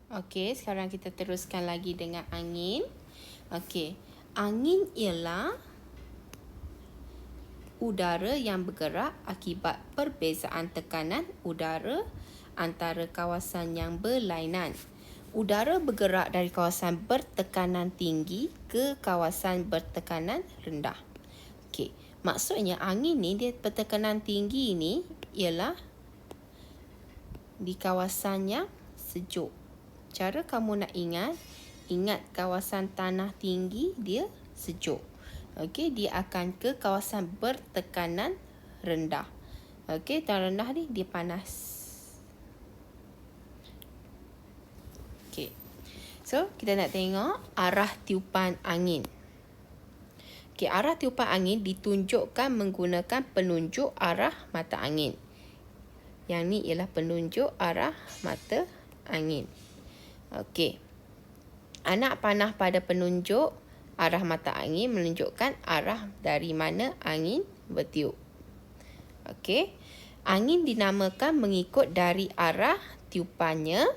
Okey, sekarang kita teruskan lagi dengan angin. Okey, angin ialah udara yang bergerak akibat perbezaan tekanan udara antara kawasan yang berlainan. Udara bergerak dari kawasan bertekanan tinggi ke kawasan bertekanan rendah. Okey, maksudnya angin ni dia bertekanan tinggi ni ialah di kawasan yang sejuk. Cara kamu nak ingat kawasan tanah tinggi dia sejuk. Okey, dia akan ke kawasan bertekanan rendah. Okey, tanah rendah ni dia panas. Okey. So, kita nak tengok arah tiupan angin. Okey, arah tiupan angin ditunjukkan menggunakan penunjuk arah mata angin. Yang ni ialah penunjuk arah mata angin. Okey. Anak panah pada penunjuk arah mata angin menunjukkan arah dari mana angin bertiup. Okey. Angin dinamakan mengikut dari arah tiupannya.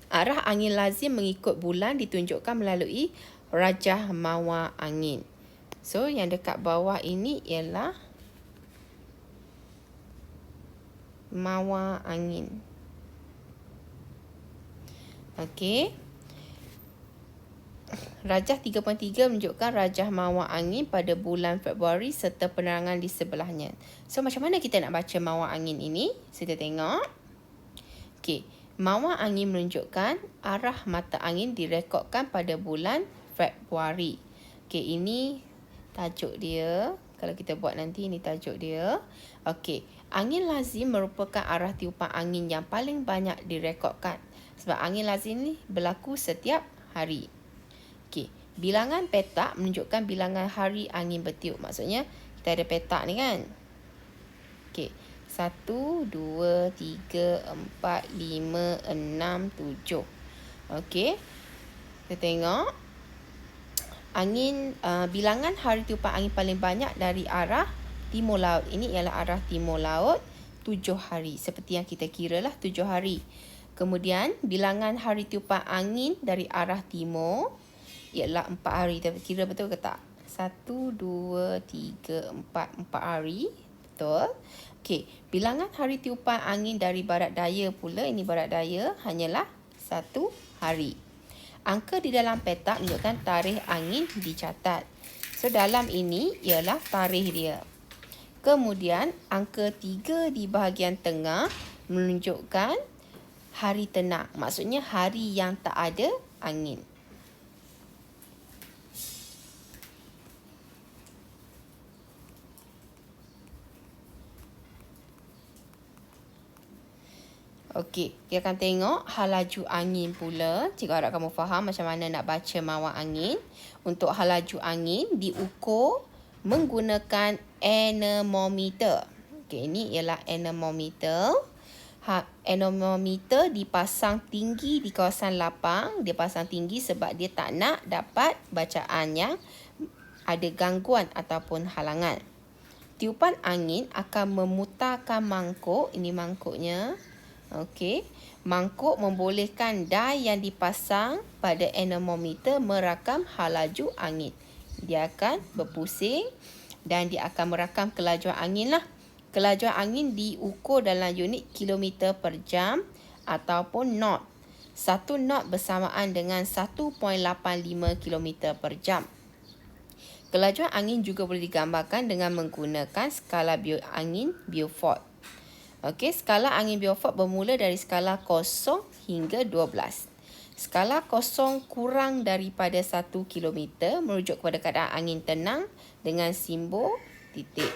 Arah angin lazim mengikut bulan ditunjukkan melalui rajah mawar angin. So, yang dekat bawah ini ialah mawar angin. Okey. Rajah 3.3 menunjukkan rajah mawar angin pada bulan Februari serta penerangan di sebelahnya. So, macam mana kita nak baca mawar angin ini? Kita tengok. Okey. Mawar angin menunjukkan arah mata angin direkodkan pada bulan Februari. Okey, ini tajuk dia. Kalau kita buat nanti, ini tajuk dia. Okey. Angin lazim merupakan arah tiupan angin yang paling banyak direkodkan. Sebab angin lazim ni berlaku setiap hari. Okey, bilangan petak menunjukkan bilangan hari angin bertiup. Maksudnya, kita ada petak ni kan. Okey, 1, 2, 3, 4, 5, 6, 7. Okey, kita tengok. Bilangan hari tiupan angin paling banyak dari arah timur laut. Ini ialah arah timur laut, 7 hari. Seperti yang kita kira lah, 7 hari. Kemudian, bilangan hari tiupan angin dari arah timur ialah 4 hari. Kita kira betul ke tak? 1, 2, 3, 4 hari. Betul. Okey, bilangan hari tiupan angin dari barat daya pula, ini barat daya, hanyalah 1 hari. Angka di dalam petak menunjukkan tarikh angin dicatat. So, dalam ini ialah tarikh dia. Kemudian, angka 3 di bahagian tengah menunjukkan hari tenang. Maksudnya, hari yang tak ada angin. Okey, kita akan tengok halaju angin pula. Jika harap kamu faham macam mana nak baca mawar angin. Untuk halaju angin diukur menggunakan anemometer. Okey, ini ialah anemometer. Anemometer dipasang tinggi di kawasan lapang. Dia pasang tinggi sebab dia tak nak dapat bacaan yang ada gangguan ataupun halangan. Tiupan angin akan memutarkan mangkuk. Ini mangkuknya. Okey, mangkuk membolehkan dai yang dipasang pada anemometer merakam halaju angin. Dia akan berpusing dan dia akan merakam kelajuan angin lah. Kelajuan angin diukur dalam unit kilometer per jam ataupun knot. 1 knot bersamaan dengan 1.85 kilometer per jam. Kelajuan angin juga boleh digambarkan dengan menggunakan skala angin Beaufort. Okey, skala angin Beaufort bermula dari skala 0 hingga 12. Skala 0 kurang daripada 1 km merujuk kepada keadaan angin tenang dengan simbol titik.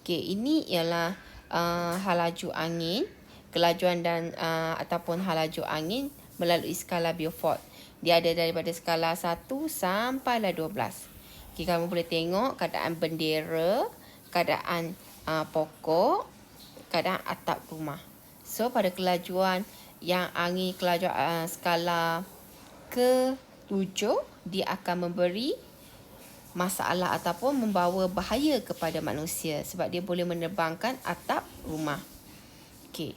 Okey, ini ialah halaju angin, kelajuan dan ataupun halaju angin melalui skala Beaufort. Dia ada daripada skala 1 sampailah 12. Okey, kamu boleh tengok keadaan bendera, keadaan pokok, keadaan atap rumah. So, pada kelajuan yang angin kelajuan skala ke-7, dia akan memberi masalah ataupun membawa bahaya kepada manusia sebab dia boleh menerbangkan atap rumah. Okey.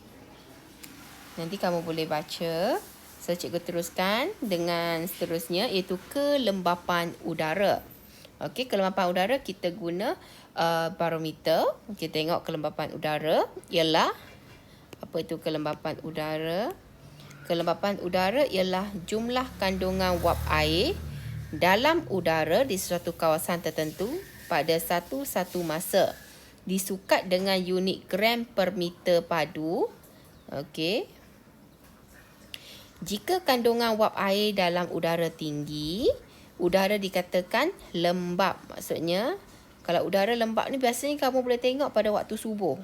Nanti kamu boleh baca. So, cikgu teruskan dengan seterusnya iaitu kelembapan udara. Okey, kelembapan udara kita guna barometer. Kita tengok kelembapan udara ialah, apa itu kelembapan udara? Kelembapan udara ialah jumlah kandungan wap air dalam udara di suatu kawasan tertentu pada satu masa. Disukat dengan unit gram per meter padu. Okey. Jika kandungan wap air dalam udara tinggi, udara dikatakan lembap. Maksudnya, kalau udara lembap ni biasanya kamu boleh tengok pada waktu subuh.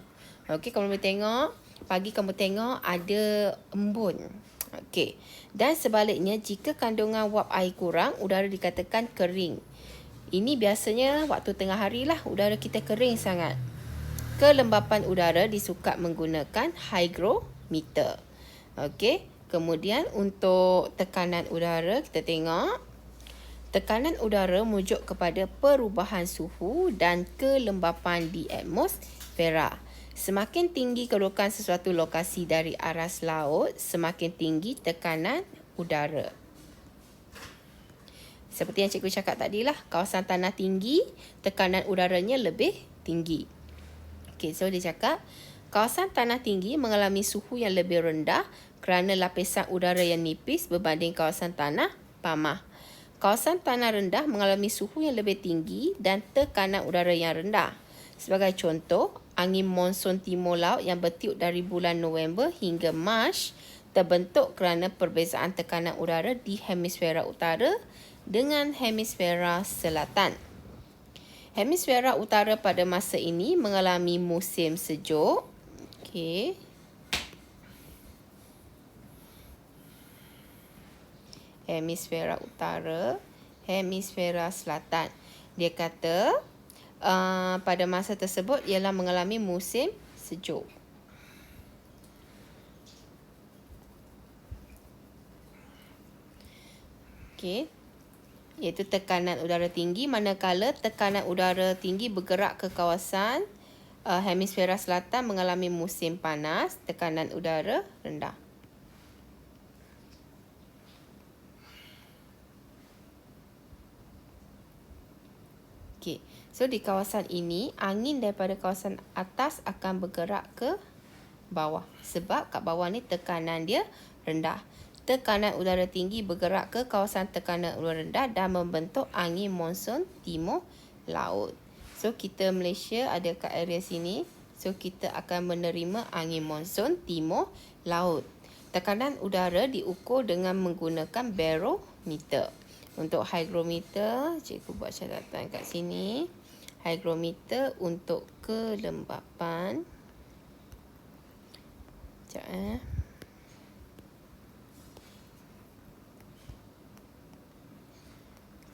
Okey, kamu boleh tengok, pagi kamu tengok ada embun. Okey. Dan sebaliknya, jika kandungan wap air kurang, udara dikatakan kering. Ini biasanya waktu tengah hari lah, udara kita kering sangat. Kelembapan udara disukat menggunakan hygrometer. Okey. Kemudian untuk tekanan udara, kita tengok. Tekanan udara merujuk kepada perubahan suhu dan kelembapan di atmosfera. Semakin tinggi kedudukan sesuatu lokasi dari aras laut, semakin tinggi tekanan udara. Seperti yang cikgu cakap tadi lah, kawasan tanah tinggi, tekanan udaranya lebih tinggi. Okey, so dia cakap, kawasan tanah tinggi mengalami suhu yang lebih rendah kerana lapisan udara yang nipis berbanding kawasan tanah pamah. Kawasan tanah rendah mengalami suhu yang lebih tinggi dan tekanan udara yang rendah. Sebagai contoh, angin monsun timur laut yang bertiup dari bulan November hingga Mac terbentuk kerana perbezaan tekanan udara di hemisfera utara dengan hemisfera selatan. Hemisfera utara pada masa ini mengalami musim sejuk. Okey. Hemisfera utara, hemisfera selatan. Dia kata pada masa tersebut ialah mengalami musim sejuk. Okey. Iaitu tekanan udara tinggi, manakala tekanan udara tinggi bergerak ke kawasan hemisfera selatan mengalami musim panas, tekanan udara rendah. Okey, so di kawasan ini, angin daripada kawasan atas akan bergerak ke bawah. Sebab kat bawah ni tekanan dia rendah. Tekanan udara tinggi bergerak ke kawasan tekanan udara rendah dan membentuk angin monsun timur laut. So, kita Malaysia ada kat area sini. So, kita akan menerima angin monsun timur laut. Tekanan udara diukur dengan menggunakan barometer. Untuk hygrometer, cikgu buat catatan kat sini. Hygrometer untuk kelembapan. Sekejap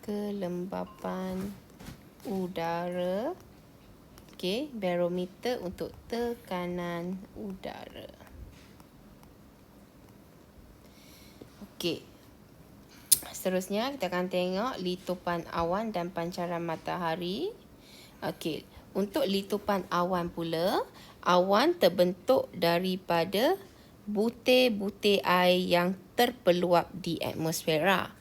kelembapan udara. Okey, barometer untuk tekanan udara. Okey. Seterusnya kita akan tengok litupan awan dan pancaran matahari. Okey, untuk litupan awan pula, awan terbentuk daripada butir-butir air yang terpeluap di atmosfera.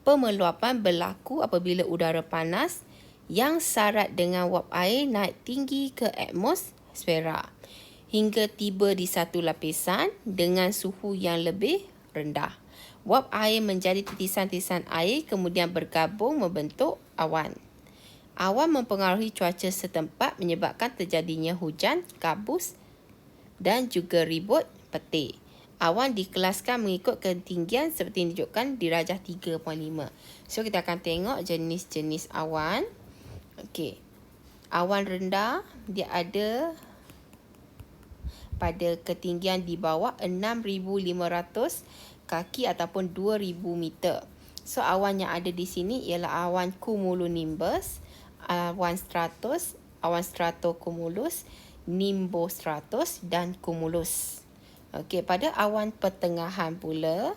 Pemeluapan berlaku apabila udara panas yang syarat dengan wap air naik tinggi ke atmosfera hingga tiba di satu lapisan dengan suhu yang lebih rendah. Wap air menjadi titisan-titisan air kemudian bergabung membentuk awan. Awan mempengaruhi cuaca setempat menyebabkan terjadinya hujan, kabus dan juga ribut petir. Awan dikelaskan mengikut ketinggian seperti yang ditunjukkan di darjah 3.5. So, kita akan tengok jenis-jenis awan. Okey. Awan rendah, dia ada pada ketinggian di bawah 6,500 kaki ataupun 2,000 meter. So, awan yang ada di sini ialah awan cumulonimbus, awan stratus, awan stratocumulus, nimbostratus dan cumulus. Okey, pada awan pertengahan pula,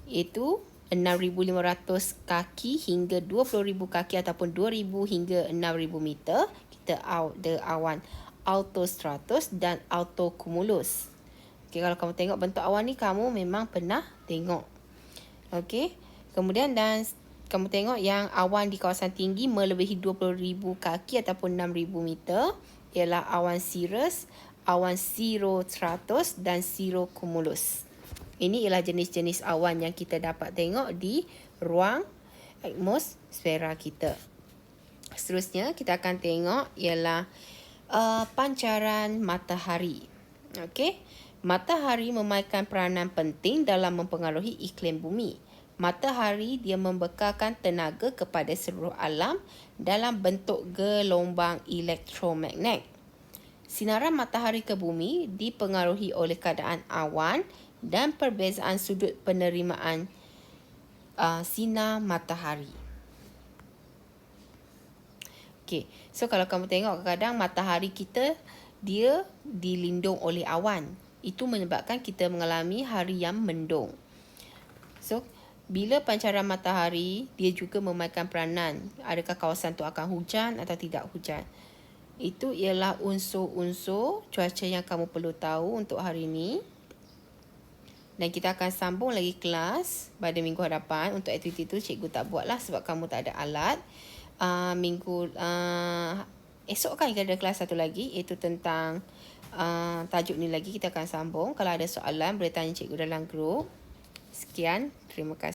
iaitu 6,500 kaki hingga 20,000 kaki ataupun 2,000 hingga 6,000 meter, kita ada awan altostratus dan altocumulus. Okey, kalau kamu tengok bentuk awan ni, kamu memang pernah tengok. Okey, kemudian dan kamu tengok yang awan di kawasan tinggi melebihi 20,000 kaki ataupun 6,000 meter ialah awan cirrus, awan cirrostratus dan cirrocumulus. Ini ialah jenis-jenis awan yang kita dapat tengok di ruang atmosfera kita. Seterusnya kita akan tengok ialah pancaran matahari. Okey, matahari memainkan peranan penting dalam mempengaruhi iklim bumi. Matahari dia membekalkan tenaga kepada seluruh alam dalam bentuk gelombang elektromagnet. Sinaran matahari ke bumi dipengaruhi oleh keadaan awan dan perbezaan sudut penerimaan sinar matahari. Okey, so kalau kamu tengok kadang-kadang matahari kita dia dilindung oleh awan. Itu menyebabkan kita mengalami hari yang mendung. So, bila pancaran matahari, dia juga memainkan peranan. Adakah kawasan tu akan hujan atau tidak hujan. Itu ialah unsur-unsur cuaca yang kamu perlu tahu untuk hari ini. Dan kita akan sambung lagi kelas pada minggu hadapan. Untuk aktiviti tu cikgu tak buat lah sebab kamu tak ada alat. Esok kan kita ada kelas satu lagi, iaitu tentang tajuk ni lagi kita akan sambung. Kalau ada soalan boleh tanya cikgu dalam grup. Sekian, terima kasih.